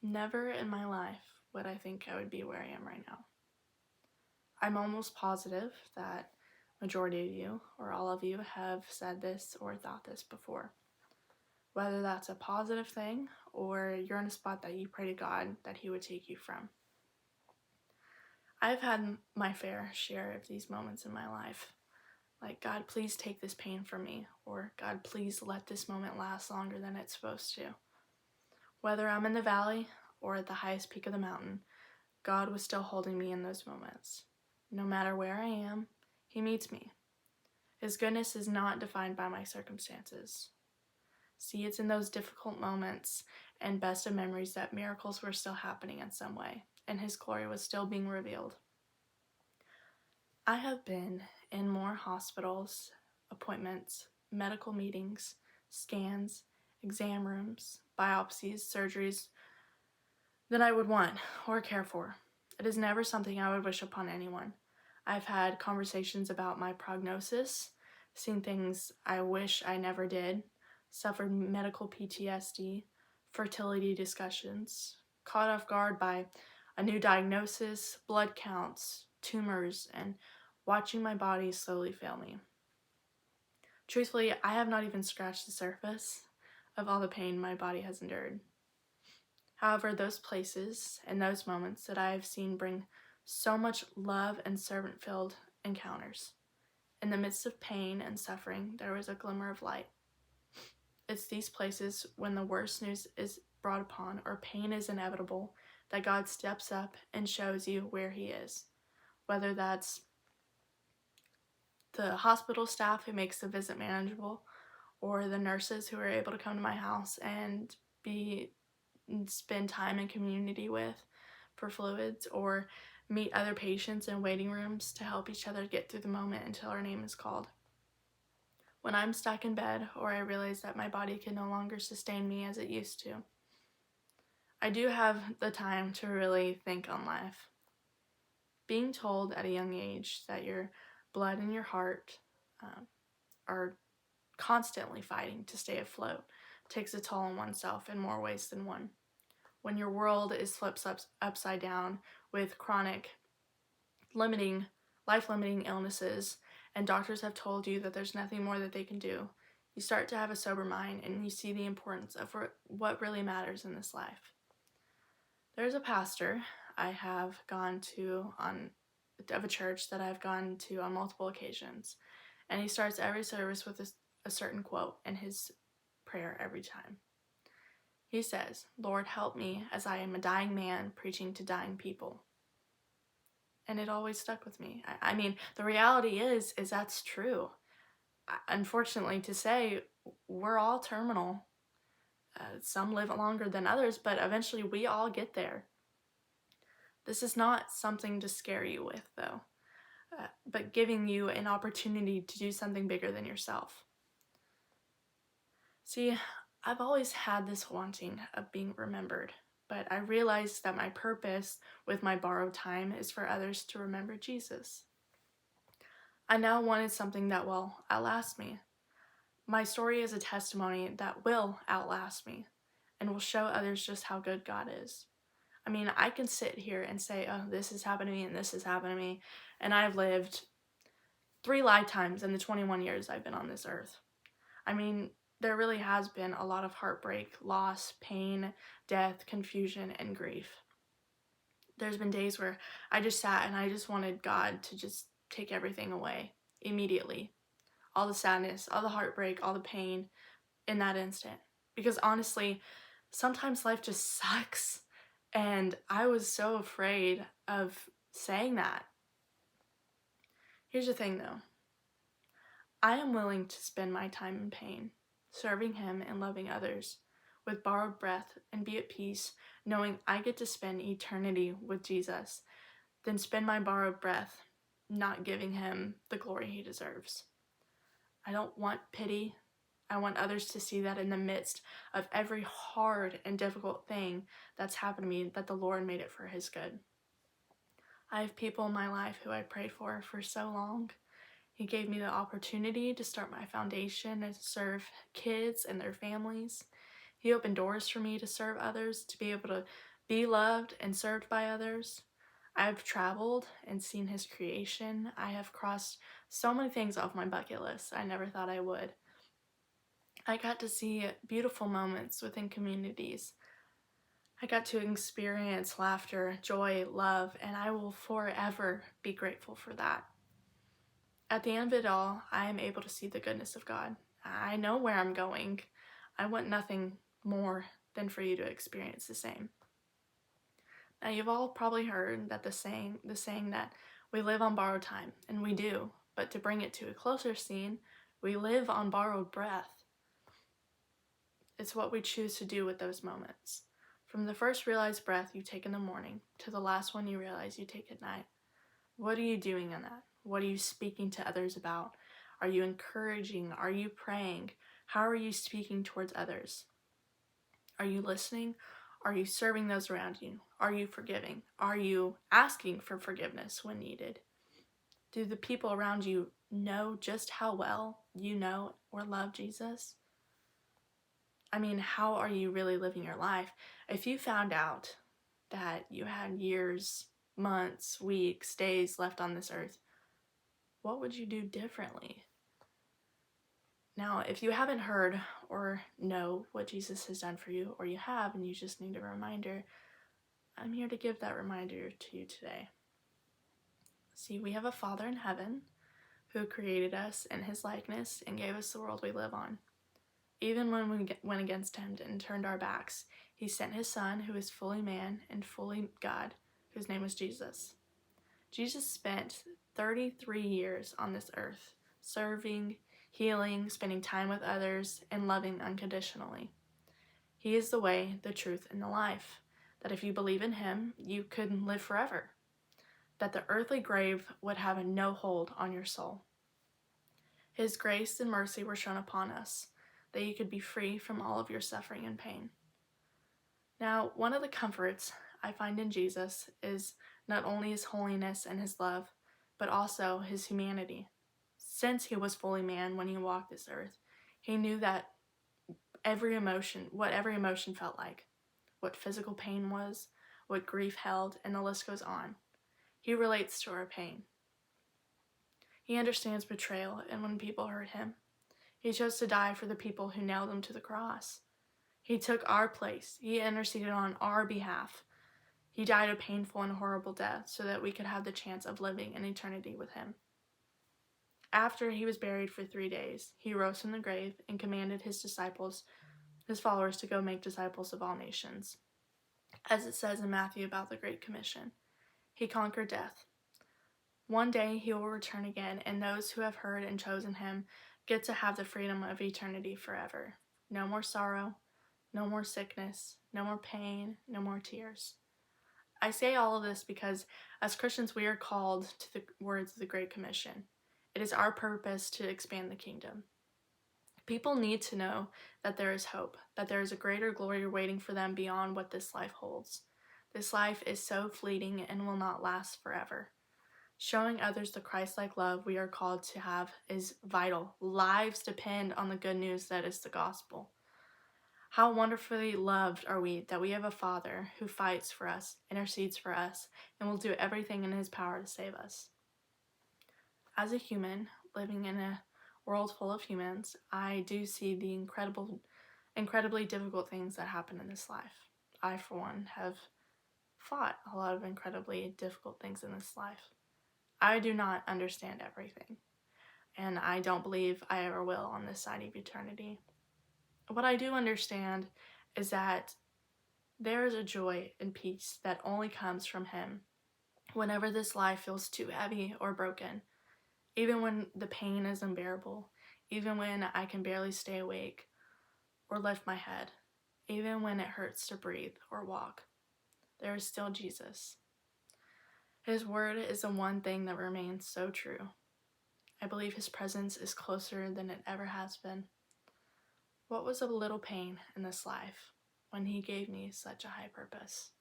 Never in my life would I think I would be where I am right now. I'm almost positive that majority of you or all of you have said this or thought this before. Whether that's a positive thing or you're in a spot that you pray to God that He would take you from. I've had my fair share of these moments in my life. Like, God, please take this pain from me, or God, please let this moment last longer than it's supposed to. Whether I'm in the valley or at the highest peak of the mountain, God was still holding me in those moments. No matter where I am, He meets me. His goodness is not defined by my circumstances. See, it's in those difficult moments and best of memories that miracles were still happening in some way, and His glory was still being revealed. I have been in more hospitals, appointments, medical meetings, scans, exam rooms, biopsies, surgeries than I would want or care for. It is never something I would wish upon anyone. I've had conversations about my prognosis, seen things I wish I never did, suffered medical PTSD, fertility discussions, caught off guard by a new diagnosis, blood counts, tumors, and watching my body slowly fail me. Truthfully, I have not even scratched the surface of all the pain my body has endured. However, those places and those moments that I have seen bring so much love and servant-filled encounters. In the midst of pain and suffering, there was a glimmer of light. It's these places when the worst news is brought upon or pain is inevitable that God steps up and shows you where He is. Whether that's the hospital staff who makes the visit manageable, or the nurses who are able to come to my house and spend time in community with for fluids, or meet other patients in waiting rooms to help each other get through the moment until our name is called. When I'm stuck in bed or I realize that my body can no longer sustain me as it used to, I do have the time to really think on life. Being told at a young age that your blood and your heart are constantly fighting to stay afloat takes a toll on oneself in more ways than one. When your world is flipped upside down with chronic, life-limiting illnesses, and doctors have told you that there's nothing more that they can do, you start to have a sober mind and you see the importance of what really matters in this life. There's a pastor I have gone to of a church that I've gone to on multiple occasions, and he starts every service with a certain quote in his prayer every time. He says, "Lord, help me as I am a dying man preaching to dying people." And it always stuck with me. I mean, the reality is that's true. Unfortunately to say, we're all terminal. Some live longer than others, but eventually we all get there. This is not something to scare you with, though, but giving you an opportunity to do something bigger than yourself. See, I've always had this wanting of being remembered, but I realized that my purpose with my borrowed time is for others to remember Jesus. I now wanted something that will outlast me. My story is a testimony that will outlast me and will show others just how good God is. I mean, I can sit here and say, oh, this has happened to me and this has happened to me, and I've lived 3 lifetimes in the 21 years I've been on this earth. I mean, there really has been a lot of heartbreak, loss, pain, death, confusion, and grief. There's been days where I just sat and I just wanted God to just take everything away immediately. All the sadness, all the heartbreak, all the pain in that instant. Because honestly, sometimes life just sucks. And I was so afraid of saying that. Here's the thing though. I am willing to spend my time in pain, serving Him and loving others, with borrowed breath, and be at peace, knowing I get to spend eternity with Jesus, than spend my borrowed breath not giving Him the glory He deserves. I don't want pity. I want others to see that in the midst of every hard and difficult thing that's happened to me, that the Lord made it for His good. I have people in my life who I prayed for so long. He gave me the opportunity to start my foundation and to serve kids and their families. He opened doors for me to serve others, to be able to be loved and served by others. I've traveled and seen his creation. I have crossed so many things off my bucket list I never thought I would. I got to see beautiful moments within communities. I got to experience laughter, joy, love, and I will forever be grateful for that. At the end of it all, I am able to see the goodness of God. I know where I'm going. I want nothing more than for you to experience the same. Now, you've all probably heard that the saying that we live on borrowed time, and we do, but to bring it to a closer scene, we live on borrowed breath. It's what we choose to do with those moments. From the first realized breath you take in the morning to the last one you realize you take at night. What are you doing in that? What are you speaking to others about? Are you encouraging? Are you praying? How are you speaking towards others? Are you listening? Are you serving those around you? Are you forgiving? Are you asking for forgiveness when needed? Do the people around you know just how well you know or love Jesus? I mean, how are you really living your life? If you found out that you had years, months, weeks, days left on this earth, what would you do differently? Now, if you haven't heard or know what Jesus has done for you, or you have and you just need a reminder, I'm here to give that reminder to you today. See, we have a Father in heaven who created us in his likeness and gave us the world we live on. Even when we went against him and turned our backs, he sent his Son, who is fully man and fully God, whose name was Jesus. Jesus spent 33 years on this earth, serving, healing, spending time with others, and loving unconditionally. He is the way, the truth, and the life, that if you believe in him, you could live forever, that the earthly grave would have no hold on your soul. His grace and mercy were shown upon us, that you could be free from all of your suffering and pain. Now, one of the comforts I find in Jesus is not only his holiness and his love, but also his humanity. Since he was fully man when he walked this earth, he knew that what every emotion felt like, what physical pain was, what grief held, and the list goes on. He relates to our pain. He understands betrayal and when people hurt him. He chose to die for the people who nailed him to the cross. He took our place. He interceded on our behalf. He died a painful and horrible death so that we could have the chance of living in eternity with him. After he was buried for 3 days, he rose from the grave and commanded his followers, to go make disciples of all nations. As it says in Matthew about the Great Commission, he conquered death. One day he will return again, and those who have heard and chosen him get to have the freedom of eternity forever. No more sorrow, no more sickness, no more pain, no more tears. I say all of this because as Christians we are called to the words of the Great Commission. It is our purpose to expand the kingdom. People need to know that there is hope, that there is a greater glory waiting for them beyond what this life holds. This life is so fleeting and will not last forever. Showing others the Christ-like love we are called to have is vital. Lives depend on the good news that is the gospel. How wonderfully loved are we that we have a Father who fights for us, intercedes for us, and will do everything in his power to save us. As a human living in a world full of humans, I do see the incredibly difficult things that happen in this life. I, for one, have fought a lot of incredibly difficult things in this life. I do not understand everything, and I don't believe I ever will on this side of eternity. What I do understand is that there is a joy and peace that only comes from him whenever this life feels too heavy or broken, even when the pain is unbearable, even when I can barely stay awake or lift my head, even when it hurts to breathe or walk. There is still Jesus. His word is the one thing that remains so true. I believe his presence is closer than it ever has been. What was a little pain in this life when he gave me such a high purpose?